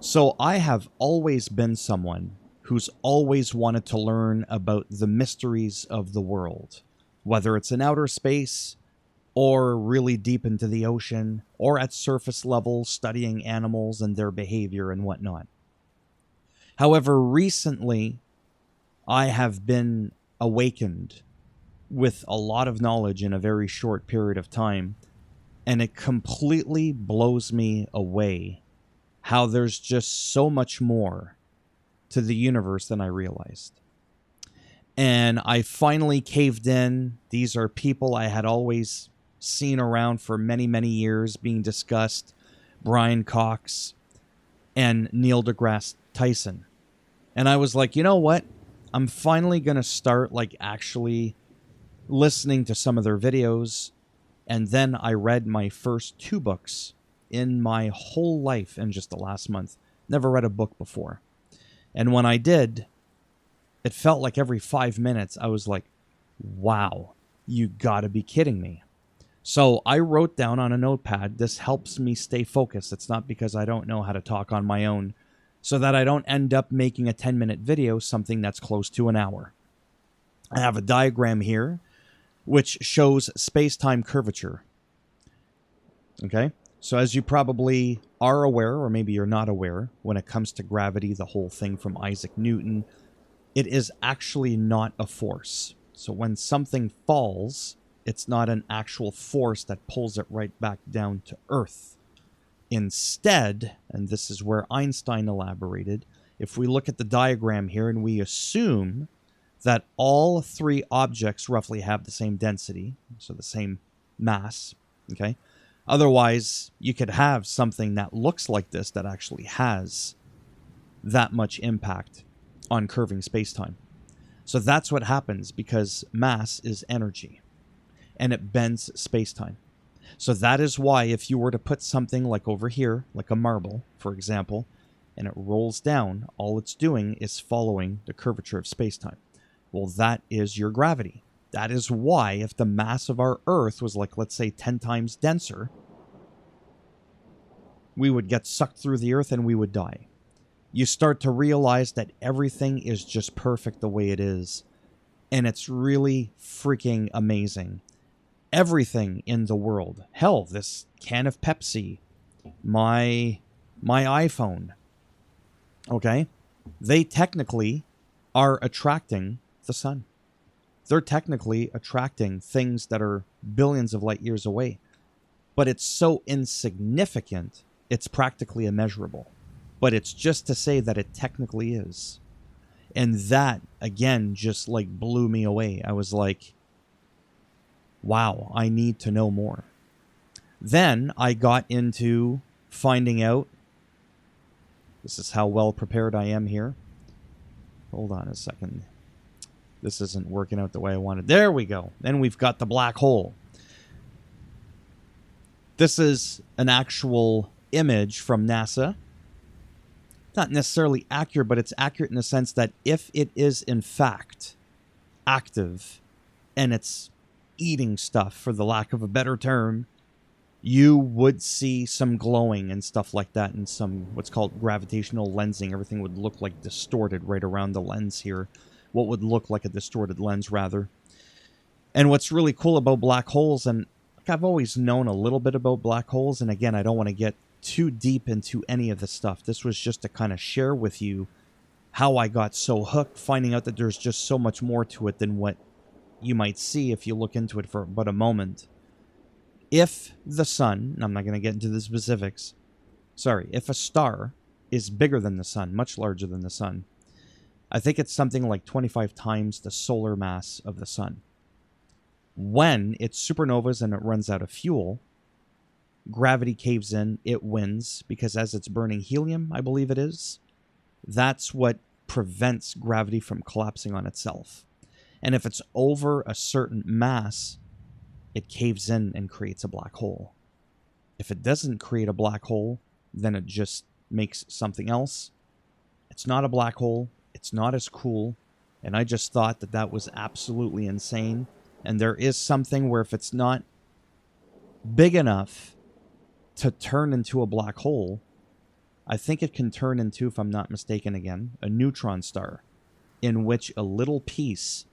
So I have always been someone who's always wanted to learn about the mysteries of the world, whether it's in outer space or really deep into the ocean or at surface level studying animals and their behavior and whatnot. However, recently I have been awakened with a lot of knowledge in a very short period of time, and it completely blows me away how there's just so much more to the universe than I realized. And I finally caved in. These are people I had always seen around for many, many years being discussed. Brian Cox and Neil deGrasse Tyson. And I was like, you know what? I'm finally going to start actually listening to some of their videos. And then I read my first 2 books in my whole life in just the last month. Never read a book before. And when I did, it felt like every 5 minutes I was like, wow, you gotta be kidding me. So I wrote down on a notepad. This helps me stay focused. It's not because I don't know how to talk on my own, so that I don't end up making a 10-minute video something that's close to an hour. I have a diagram here which shows space-time curvature. Okay? So as you probably are aware, or maybe you're not aware, when it comes to gravity, the whole thing from Isaac Newton, it is actually not a force. So when something falls, it's not an actual force that pulls it right back down to Earth. Instead, and this is where Einstein elaborated, if we look at the diagram here and we assume that all 3 objects roughly have the same density, so the same mass, okay? Otherwise, you could have something that looks like this that actually has that much impact on curving space-time. So that's what happens because mass is energy, and it bends space-time. So that is why if you were to put something like over here, like a marble, for example, and it rolls down, all it's doing is following the curvature of space-time. Well, that is your gravity. That is why if the mass of our Earth was let's say 10 times denser, we would get sucked through the Earth and we would die. You start to realize that everything is just perfect the way it is. And it's really freaking amazing. Everything in the world. Hell, this can of Pepsi, my iPhone, okay? They technically are attracting the sun. They're technically attracting things that are billions of light years away. But it's so insignificant, it's practically immeasurable. But it's just to say that it technically is. And that, again, just blew me away. I was like, wow, I need to know more. Then I got into finding out. This is how well prepared I am here. Hold on a second. This isn't working out the way I wanted. There we go. Then we've got the black hole. This is an actual image from NASA. Not necessarily accurate, but it's accurate in the sense that if it is in fact active and it's eating stuff, for the lack of a better term, you would see some glowing and stuff like that, and some what's called gravitational lensing. Everything would look distorted right around the lens here. What would look like a distorted lens, rather. And what's really cool about black holes, and I've always known a little bit about black holes, and again, I don't want to get too deep into any of this stuff. This was just to kind of share with you how I got so hooked, finding out that there's just so much more to it than what you might see if you look into it for but a moment. If the sun, and I'm not going to get into the specifics, if a star is bigger than the sun, much larger than the sun, I think it's something like 25 times the solar mass of the sun. When it supernovas and it runs out of fuel, gravity caves in, it wins, because as it's burning helium, I believe it is, that's what prevents gravity from collapsing on itself. And if it's over a certain mass, it caves in and creates a black hole. If it doesn't create a black hole, then it just makes something else. It's not a black hole. It's not as cool. And I just thought that that was absolutely insane. And there is something where if it's not big enough to turn into a black hole, I think it can turn into, if I'm not mistaken again, a neutron star, in which a little piece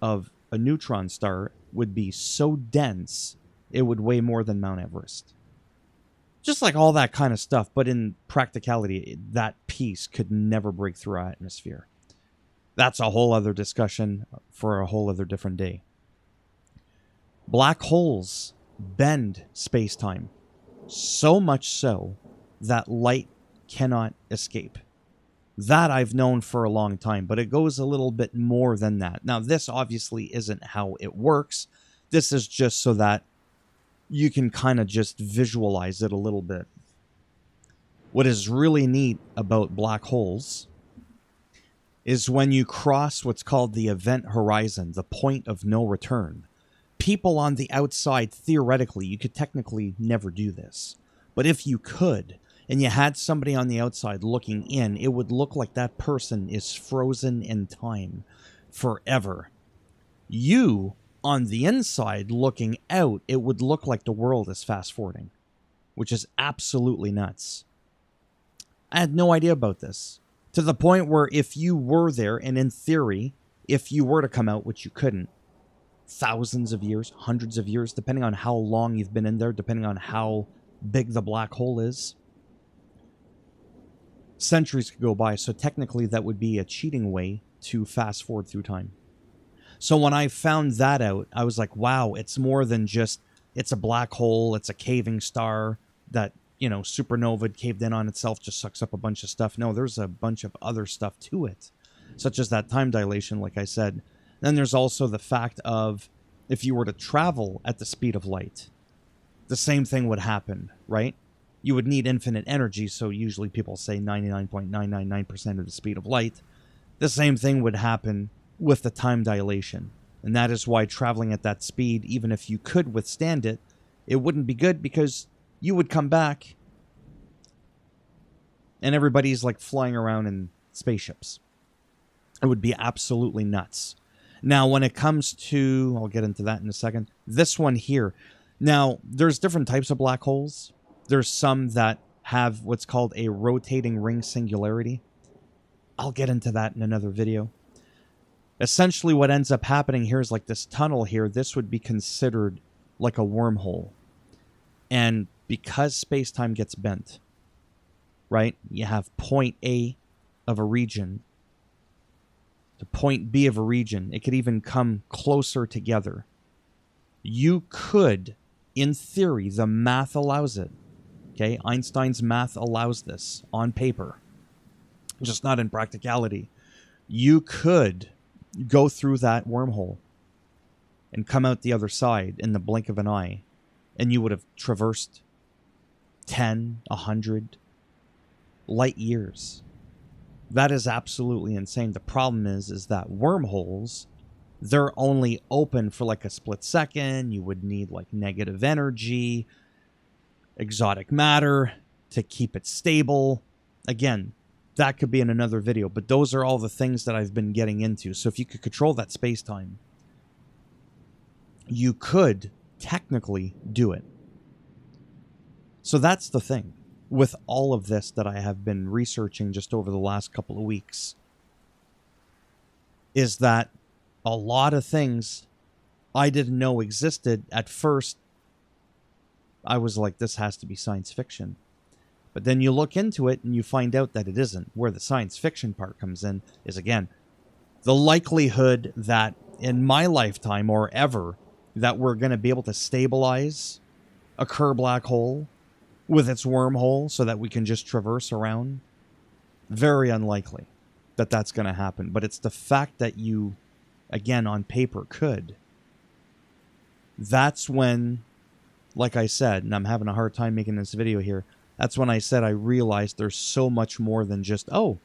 of a neutron star would be so dense it would weigh more than Mount Everest. Just like all that kind of stuff, but in practicality, that piece could never break through our atmosphere. That's a whole other discussion for a whole other different day. Black holes bend space-time so much so that light cannot escape. That I've known for a long time, but it goes a little bit more than that. Now, this obviously isn't how it works. This is just so that you can kind of just visualize it a little bit. What is really neat about black holes is when you cross what's called the event horizon, the point of no return. People on the outside, theoretically, you could technically never do this. But if you could, and you had somebody on the outside looking in, it would look like that person is frozen in time forever. You, on the inside, looking out, it would look like the world is fast-forwarding, which is absolutely nuts. I had no idea about this, to the point where if you were there, and in theory, if you were to come out, which you couldn't, thousands of years, hundreds of years, depending on how long you've been in there, depending on how big the black hole is, centuries could go by. So technically that would be a cheating way to fast forward through time. So when I found that out, I was like, wow, it's more than just, it's a black hole, it's a caving star that, you know, supernova caved in on itself, just sucks up a bunch of stuff. No, there's a bunch of other stuff to it, such as that time dilation, like I said. Then there's also the fact of, if you were to travel at the speed of light, the same thing would happen, right? You would need infinite energy, so usually people say 99.999% of the speed of light. The same thing would happen with the time dilation. And that is why traveling at that speed, even if you could withstand it, it wouldn't be good, because you would come back and everybody's like flying around in spaceships. It would be absolutely nuts. Now, when it comes to, I'll get into that in a second, this one here. Now, there's different types of black holes. There's some that have what's called a rotating ring singularity. I'll get into that in another video. Essentially, what ends up happening here is like this tunnel here. This would be considered like a wormhole. And because space-time gets bent, right? You have point A of a region to point B of a region. It could even come closer together. You could, in theory, the math allows it. Okay, Einstein's math allows this on paper, just not in practicality. You could go through that wormhole and come out the other side in the blink of an eye, and you would have traversed 10, 100 light years. That is absolutely insane. The problem is that wormholes, they're only open for like a split second. You would need like negative energy, exotic matter to keep it stable. Again, that could be in another video, but those are all the things that I've been getting into. So if you could control that space-time, you could technically do it. So that's the thing with all of this that I have been researching just over the last couple of weeks, is that a lot of things I didn't know existed. At first, I was like, this has to be science fiction. But then you look into it and you find out that it isn't. Where the science fiction part comes in is, again, the likelihood that in my lifetime or ever that we're going to be able to stabilize a Kerr black hole with its wormhole so that we can just traverse around. Very unlikely that that's going to happen. But it's the fact that you, again, on paper could. That's when, like I said, and I'm having a hard time making this video here, that's when I said I realized there's so much more than just, oh,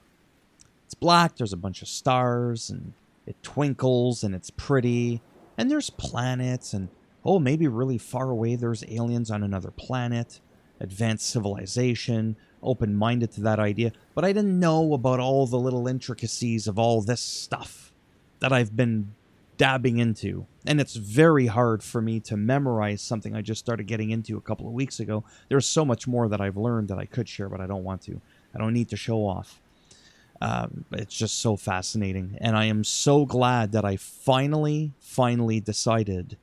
it's black, there's a bunch of stars, and it twinkles, and it's pretty, and there's planets, and, oh, maybe really far away there's aliens on another planet, advanced civilization, open-minded to that idea. But I didn't know about all the little intricacies of all this stuff that I've been dabbing into. And it's very hard for me to memorize something I just started getting into a couple of weeks ago. There's so much more that I've learned that I could share, but I don't want to. I don't need to show off. It's just so fascinating. And I am so glad that I finally decided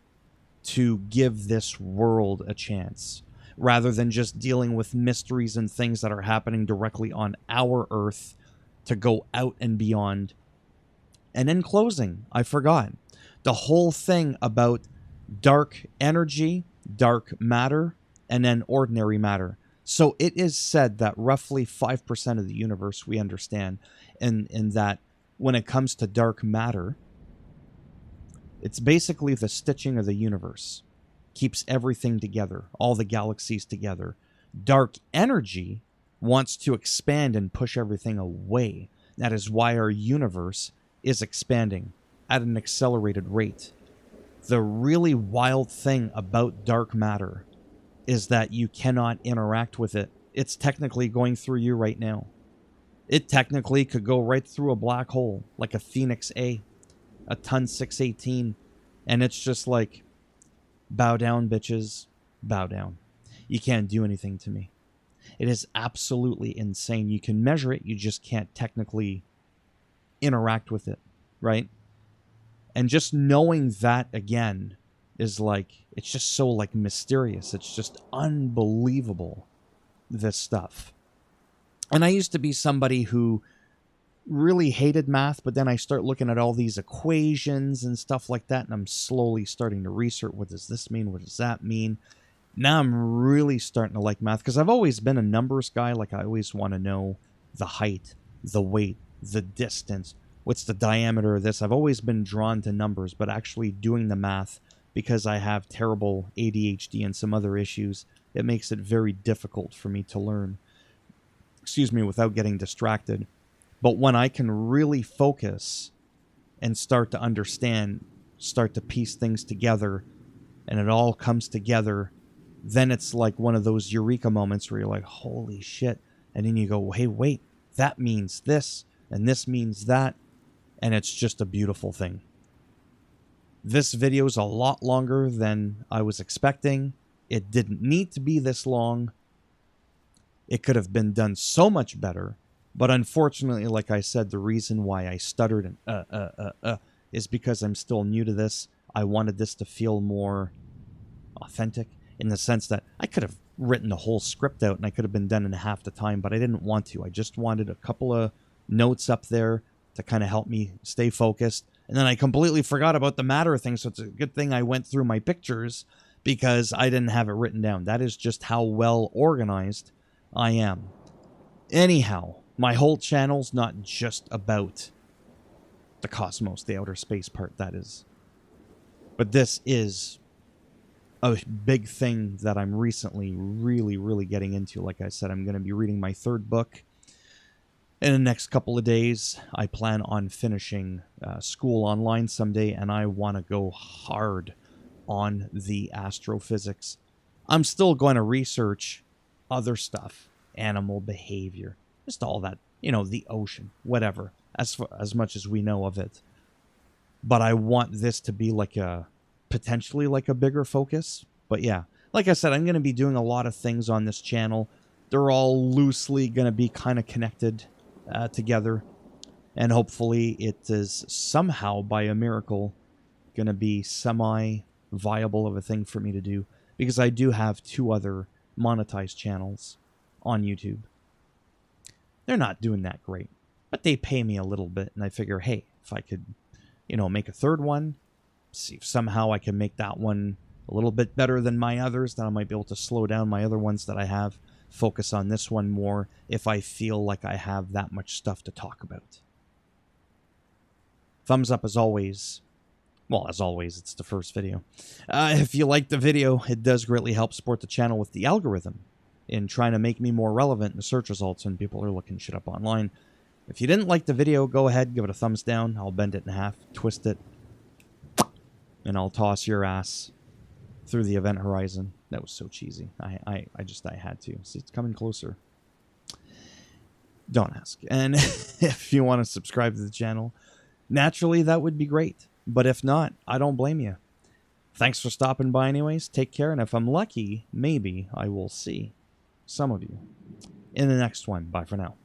to give this world a chance, rather than just dealing with mysteries and things that are happening directly on our Earth, to go out and beyond. And in closing, I forgot the whole thing about dark energy, dark matter, and then ordinary matter. So it is said that roughly 5% of the universe we understand, and that when it comes to dark matter, it's basically the stitching of the universe. Keeps everything together, all the galaxies together. Dark energy wants to expand and push everything away. That is why our universe is expanding at an accelerated rate. The really wild thing about dark matter is that you cannot interact with it. It's technically going through you right now. It technically could go right through a black hole, like a Phoenix A, a ton 618, and it's just like, bow down, bitches, bow down. You can't do anything to me. It is absolutely insane. You can measure it, you just can't technically interact with it, right? And just knowing that again is like, it's just so like mysterious. It's just unbelievable, this stuff. And I used to be somebody who really hated math, but then I start looking at all these equations and stuff like that, and I'm slowly starting to research, what does this mean? What does that mean? Now I'm really starting to like math, because I've always been a numbers guy. Like, I always want to know the height, the weight, the distance, what's the diameter of this. I've always been drawn to numbers, but actually doing the math, because I have terrible ADHD and some other issues, it makes it very difficult for me to learn, without getting distracted. But when I can really focus and start to understand, start to piece things together, and it all comes together, then it's like one of those eureka moments where you're like, holy shit. And then you go, hey, wait, that means this, and this means that. And it's just a beautiful thing. This video is a lot longer than I was expecting. It didn't need to be this long. It could have been done so much better. But unfortunately, like I said, the reason why I stuttered and is because I'm still new to this. I wanted this to feel more authentic, in the sense that I could have written the whole script out and I could have been done in half the time, but I didn't want to. I just wanted a couple of notes up there to kind of help me stay focused. And then I completely forgot about the matter thing, so it's a good thing I went through my pictures, because I didn't have it written down. That is just how well organized I am. Anyhow, my whole channel's not just about the cosmos, the outer space part, that is. But this is a big thing that I'm recently really getting into. Like I said, I'm going to be reading my third book in the next couple of days. I plan on finishing school online someday, and I want to go hard on the astrophysics. I'm still going to research other stuff, animal behavior, just all that, the ocean, whatever, as much as we know of it. But I want this to be like potentially like a bigger focus. But yeah, like I said, I'm going to be doing a lot of things on this channel. They're all loosely going to be kind of connected together. And hopefully it is somehow, by a miracle, going to be semi-viable of a thing for me to do. Because I do have 2 other monetized channels on YouTube. They're not doing that great, but they pay me a little bit. And I figure, hey, if I could, make a third one, see if somehow I can make that one a little bit better than my others, then I might be able to slow down my other ones that I have, focus on this one more if I feel like I have that much stuff to talk about. Thumbs up as always. Well, as always, it's the first video. If you like the video, it does greatly help support the channel with the algorithm in trying to make me more relevant in the search results when people are looking shit up online. If you didn't like the video, go ahead, give it a thumbs down. I'll bend it in half, twist it, and I'll toss your ass through the event horizon. That was so cheesy. I had to. See, it's coming closer. Don't ask. And if you want to subscribe to the channel, naturally, that would be great. But if not, I don't blame you. Thanks for stopping by anyways. Take care. And if I'm lucky, maybe I will see some of you in the next one. Bye for now.